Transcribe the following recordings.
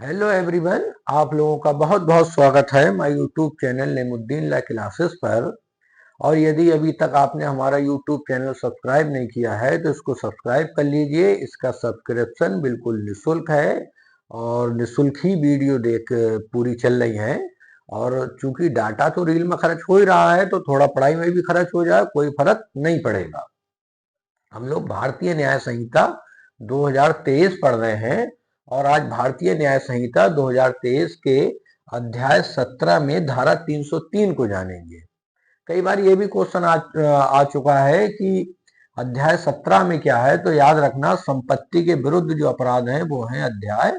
Hello everyone, आप लोगों का बहुत बहुत स्वागत है my YouTube channel Nemuddin law classes पर। और यदि अभी तक आपने हमारा यूट्यूब चैनल सब्सक्राइब नहीं किया है तो इसको सब्सक्राइब कर लीजिए। इसका सब्सक्रिप्शन बिल्कुल निःशुल्क है और निःशुल्क ही वीडियो देख पूरी चल रही है। और चूंकि डाटा तो रील में खर्च हो ही रहा है तो थोड़ा पढ़ाई में भी खर्च हो जाए, कोई फर्क नहीं पड़ेगा। हम लोग भारतीय न्याय संहिता 2023 पढ़ रहे हैं और आज भारतीय न्याय संहिता 2023 के अध्याय 17 में धारा 303 को जानेंगे। कई बार ये भी क्वेश्चन आ चुका है कि अध्याय 17 में क्या है, तो याद रखना संपत्ति के विरुद्ध जो अपराध हैं वो हैं अध्याय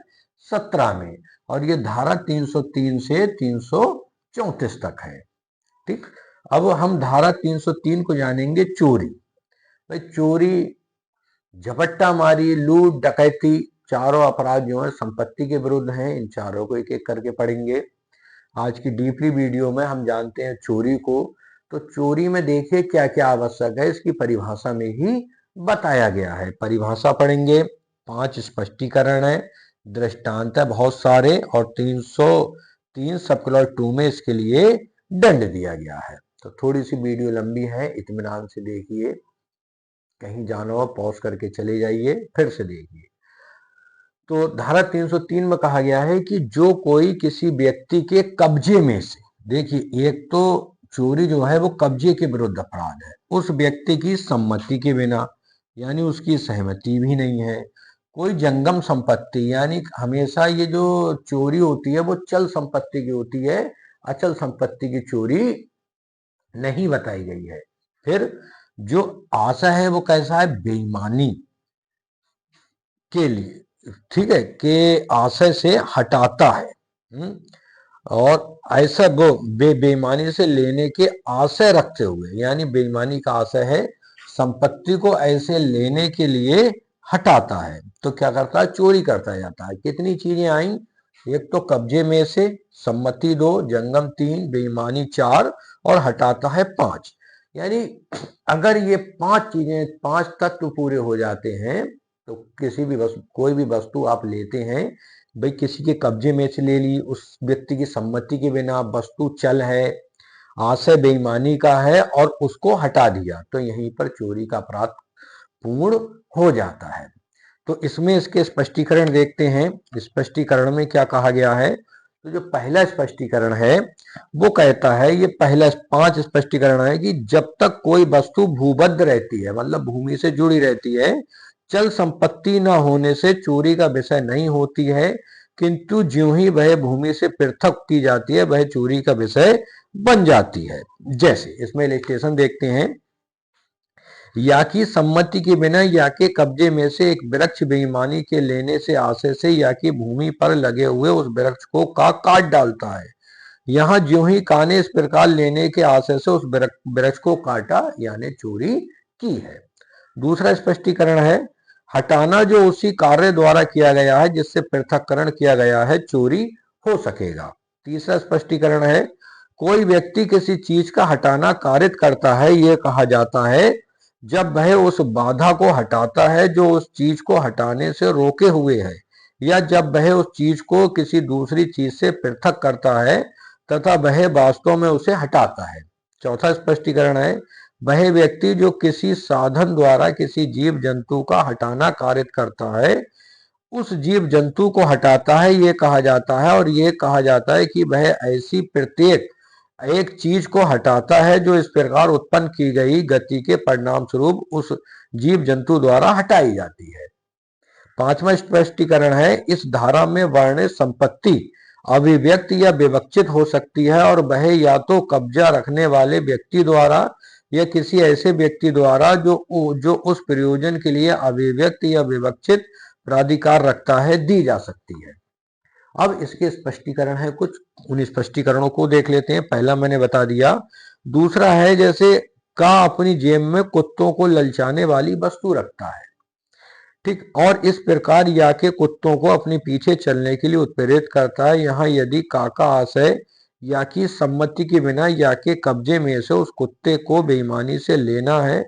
17 में, और ये धारा 303 से 334 तक है। ठीक, अब हम धारा 303 को जानेंगे। चोरी। भाई चोरी, झपट्टा मारी, लूट, डकैती, चारों अपराध जो है संपत्ति के विरुद्ध हैं। इन चारों को एक एक करके पढ़ेंगे। आज की डीपली वीडियो में हम जानते हैं चोरी को। तो चोरी में देखिए क्या क्या आवश्यक है, इसकी परिभाषा में ही बताया गया है। परिभाषा पढ़ेंगे, 5 स्पष्टीकरण है, दृष्टांत है बहुत सारे, और 303 सब क्लॉज 2 में इसके लिए दंड दिया गया है। तो थोड़ी सी वीडियो लंबी है, इत्मीनान से देखिए, कहीं जाना हो पॉज करके चले जाइए, फिर से देखिए। तो धारा 303 में कहा गया है कि जो कोई किसी व्यक्ति के कब्जे में से, देखिए एक तो चोरी जो है वो कब्जे के विरुद्ध अपराध है, उस व्यक्ति की सम्मति के बिना, यानी उसकी सहमति भी नहीं है। कोई जंगम संपत्ति, यानी हमेशा ये जो चोरी होती है वो चल संपत्ति की होती है, अचल संपत्ति की चोरी नहीं बताई गई है। फिर जो आशय है वो कैसा है, बेईमानी के लिए, ठीक है, के आशय से हटाता है। और ऐसा वो बेईमानी से लेने के आशय रखते हुए, यानी बेईमानी का आशय है संपत्ति को ऐसे लेने के लिए हटाता है, तो क्या करता है, चोरी करता जाता है। कितनी चीजें आई, एक तो कब्जे में से, सम्मति 2, जंगम 3, बेईमानी 4 और हटाता है 5। यानी अगर ये 5 चीजें, 5 तत्व पूरे हो जाते हैं तो किसी भी वस्तु, कोई भी वस्तु आप लेते हैं, भाई किसी के कब्जे में से ले ली, उस व्यक्ति की सम्मति के बिना, वस्तु चल है, आशय बेईमानी का है और उसको हटा दिया, तो यहीं पर चोरी का अपराध पूर्ण हो जाता है। तो इसमें इसके स्पष्टीकरण देखते हैं। स्पष्टीकरण में क्या कहा गया है, तो जो पहला स्पष्टीकरण है वो कहता है, ये पहला 5 स्पष्टीकरण है कि जब तक कोई वस्तु भूबद्ध रहती है, मतलब भूमि से जुड़ी रहती है, चल संपत्ति न होने से चोरी का विषय नहीं होती है, किंतु ज्यों ही वह भूमि से पृथक की जाती है वह चोरी का विषय बन जाती है। जैसे इसमें इलस्ट्रेशन देखते हैं, या की सम्मति के बिना या के कब्जे में से एक वृक्ष बेईमानी के लेने से आशय से या की भूमि पर लगे हुए उस वृक्ष को काट डालता है। यहाँ ज्यों ही का ने इस प्रकार लेने के आशय से उस वृक्ष को काटा, यानी चोरी की है। दूसरा स्पष्टीकरण है, हटाना जो उसी कार्य द्वारा किया गया है जिससे पृथक्करण किया गया है, चोरी हो सकेगा। तीसरा स्पष्टीकरण है, कोई व्यक्ति किसी चीज का हटाना कारित करता है, यह कहा जाता है जब वह उस बाधा को हटाता है जो उस चीज को हटाने से रोके हुए है, या जब वह उस चीज को किसी दूसरी चीज से पृथक करता है तथा वह वास्तव में उसे हटाता है। चौथा स्पष्टीकरण है, वह व्यक्ति जो किसी साधन द्वारा किसी जीव जंतु का हटाना कारित करता है, उस जीव जंतु को हटाता है, ये कहा जाता है, और ये कहा जाता है कि वह ऐसी प्रत्येक एक चीज को हटाता है जो इस प्रकार उत्पन्न की गई गति के परिणाम स्वरूप उस जीव जंतु द्वारा हटाई जाती है। पांचवा स्पष्टीकरण है, इस धारा में वर्णित संपत्ति अभिव्यक्त या विवक्षित हो सकती है और वह या तो कब्जा रखने वाले व्यक्ति द्वारा या किसी ऐसे व्यक्ति द्वारा जो उस प्रयोजन के लिए अभिव्यक्त या विवक्षित प्राधिकार रखता है, दी जा सकती है। अब इसके स्पष्टीकरण है कुछ, उन स्पष्टीकरणों को देख लेते हैं। पहला मैंने बता दिया। दूसरा है, जैसे का अपनी जेब में कुत्तों को ललचाने वाली वस्तु रखता है, ठीक, और इस प्रकार या के कुत्तों को अपने पीछे चलने के लिए उत्प्रेरित करता है। यहाँ यदि काका आशय या की सम्मति के बिना या के कब्जे में से उस कुत्ते को बेईमानी से लेना है,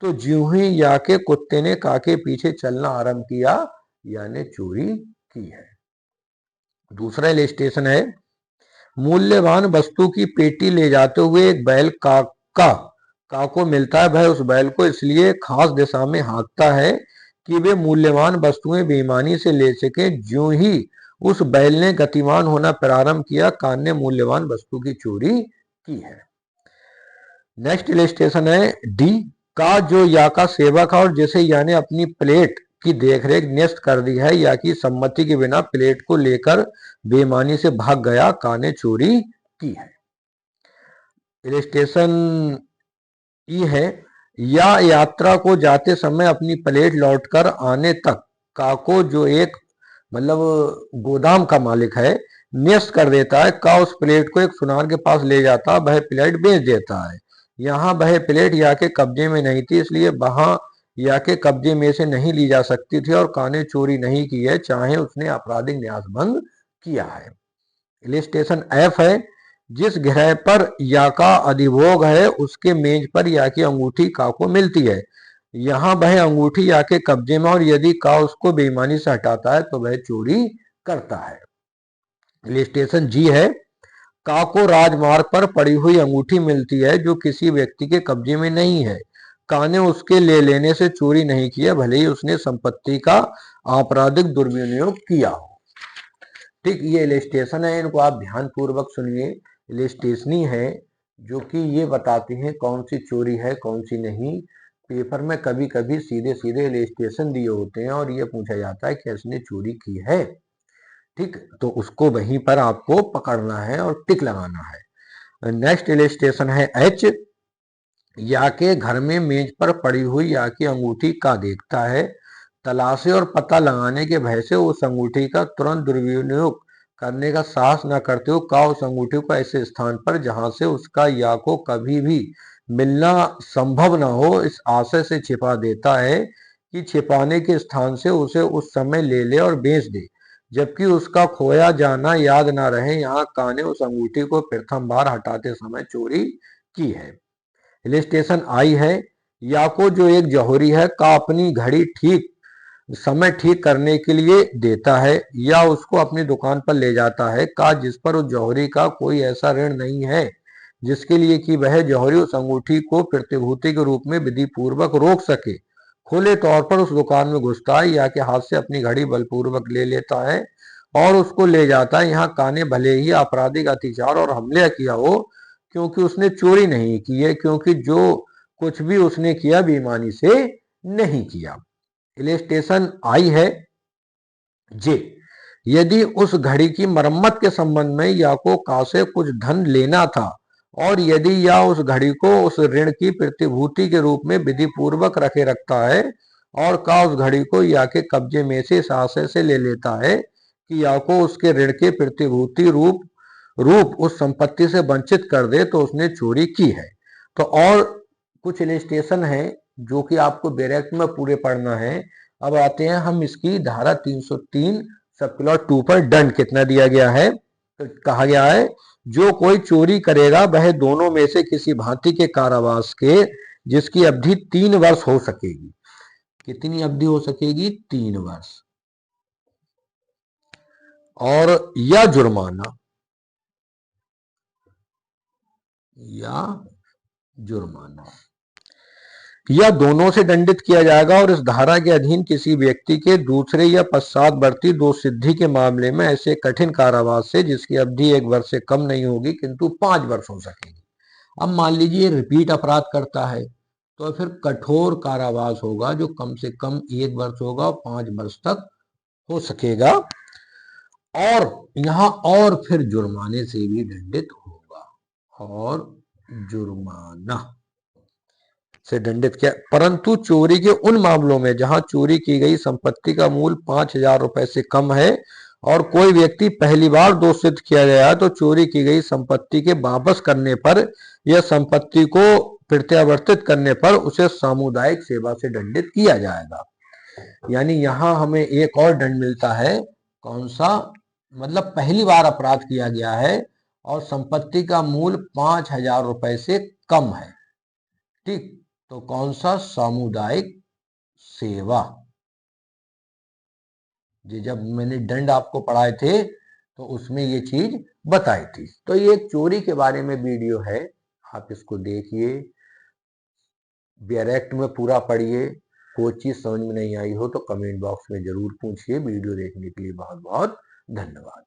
तो ज्यों ही या के कुत्ते ने का के पीछे चलना आरंभ किया, यानी चोरी की है। दूसरा इलस्ट्रेशन है, मूल्यवान वस्तु की पेटी ले जाते हुए एक बैल का को मिलता है। वह उस बैल को इसलिए खास दिशा में हाँकता है कि वे मूल्यवान वस्तुएं बेईमानी से ले सके। ज्यों ही उस बैल ने गतिमान होना प्रारंभ किया, कान ने मूल्यवान वस्तु की चोरी की है। नेक्स्ट इलस्ट्रेशन है डी, का जो या का सेवक है और जिसे या ने अपनी प्लेट की देखरेख न्यस्त कर दी है, या की सम्मति के बिना प्लेट को लेकर बेईमानी से भाग गया, का ने चोरी की है। इलस्ट्रेशन ई है, या यात्रा को जाते समय अपनी प्लेट लौटकर आने तक का को जो एक गोदाम का मालिक है न्यस्त कर देता है। का उस प्लेट को एक सुनार के पास ले जाता, वह प्लेट बेच देता है। यहाँ वह प्लेट या के कब्जे में नहीं थी, इसलिए वहां या के कब्जे में से नहीं ली जा सकती थी, और का ने चोरी नहीं की है, चाहे उसने आपराधिक न्यास भंग किया है। इलस्ट्रेशन एफ है, जिस ग्रह पर या का अधिभोग है उसके मेज पर या की अंगूठी का को मिलती है। यहाँ वह अंगूठी या के कब्जे में, और यदि का उसको बेईमानी से हटाता है तो वह चोरी करता है। इलस्ट्रेशन जी है, का को राजमार्ग पर पड़ी हुई अंगूठी मिलती है जो किसी व्यक्ति के कब्जे में नहीं है। का ने उसके ले लेने से चोरी नहीं किया, भले ही उसने संपत्ति का आपराधिक दुर्विनियोग किया हो। ठीक, ये इलस्ट्रेशन है, इनको आप ध्यान पूर्वक सुनिए। इलस्ट्रेशनी है जो कि ये बताती हैं कौन सी चोरी है कौन सी नहीं। पेपर में कभी कभी सीधे सीधे इलस्ट्रेशन दिए होते हैं और ये पूछा जाता है कि इसने चोरी की है। ठीक, तो उसको वहीं पर आपको पकड़ना है और टिक लगाना है। नेक्स्ट इलस्ट्रेशन है एच, या के घर में मेज पर पड़ी हुई या की अंगूठी का देखता है, तलाशी और पता लगाने के भय से उस अंगूठी का तुरंत दुर्विनियोग करने का साहस न करते हुए का उस अंगूठी को ऐसे स्थान पर जहां से उसका या को कभी भी मिलना संभव न हो, इस आशय से छिपा देता है कि छिपाने के स्थान से उसे उस समय ले ले और बेच दे, जबकि उसका खोया जाना याद न रहे। यहाँ का ने उस अंगूठी को प्रथम बार हटाते समय चोरी की है। इलस्ट्रेशन आई है, या को जो एक जौहरी है का अपनी घड़ी ठीक समय ठीक करने के लिए देता है या उसको अपनी दुकान पर ले जाता है, का जिस पर उस जौहरी का कोई ऐसा ऋण नहीं है जिसके लिए कि वह जौहरी उस अंगूठी को प्रतिभूति के रूप में विधि पूर्वक रोक सके, खुले तौर पर उस दुकान में घुसता है या के हाथ से अपनी घड़ी बलपूर्वक ले लेता है और उसको ले जाता है। यहाँ का ने भले ही आपराधिक अत्याचार और हमले किया हो, क्योंकि उसने चोरी नहीं की है, क्योंकि जो कुछ भी उसने किया बेईमानी से नहीं किया। इलस्ट्रेशन आई है जे, यदि उस घड़ी की मरम्मत के संबंध में या को का से कुछ धन लेना था और यदि या उस घड़ी को उस ऋण की प्रतिभूति के रूप में विधि पूर्वक रखे रखता है और का उस घड़ी को या के कब्जे में से इस आशय से ले लेता है कि या को उसके ऋण के प्रतिभूति रूप उस संपत्ति से वंचित कर दे, तो उसने चोरी की है। तो और कुछ इलस्ट्रेशन है जो कि आपको डायरेक्ट में पूरे पढ़ना है। अब आते हैं हम इसकी धारा 303 सब प्लॉट 2 पर दंड कितना दिया गया है। तो कहा गया है, जो कोई चोरी करेगा वह दोनों में से किसी भांति के कारावास के जिसकी अवधि 3 वर्ष हो सकेगी। कितनी अवधि हो सकेगी? 3 वर्ष। और या जुर्माना या दोनों से दंडित किया जाएगा। और इस धारा के अधीन किसी व्यक्ति के दूसरे या पश्चातवर्ती दोष सिद्धि के मामले में ऐसे कठिन कारावास से जिसकी अवधि 1 वर्ष से कम नहीं होगी किंतु 5 वर्ष हो सकेगी। अब मान लीजिए रिपीट अपराध करता है तो फिर कठोर कारावास होगा जो कम से कम 1 वर्ष होगा और 5 वर्ष तक हो सकेगा। और यहाँ और फिर जुर्माने से भी दंडित होगा, और जुर्माना से दंडित किया। परंतु चोरी के उन मामलों में जहां चोरी की गई संपत्ति का मूल्य 5,000 रुपए से कम है और कोई व्यक्ति पहली बार दोष सिद्ध किया गया तो चोरी की गई संपत्ति के वापस करने पर या संपत्ति को प्रत्यावर्तित करने पर उसे सामुदायिक सेवा से दंडित किया जाएगा। यानी यहाँ हमें एक और दंड मिलता है। कौन सा? मतलब पहली बार अपराध किया गया है और संपत्ति का मूल्य 5,000 रुपए से कम है। ठीक, तो कौन सा? सामुदायिक सेवा। जी, जब मैंने दंड आपको पढ़ाए थे तो उसमें ये चीज बताई थी। तो ये एक चोरी के बारे में वीडियो है, आप इसको देखिए, डायरेक्ट में पूरा पढ़िए। कोई चीज समझ में नहीं आई हो तो कमेंट बॉक्स में जरूर पूछिए। वीडियो देखने के लिए बहुत बहुत धन्यवाद।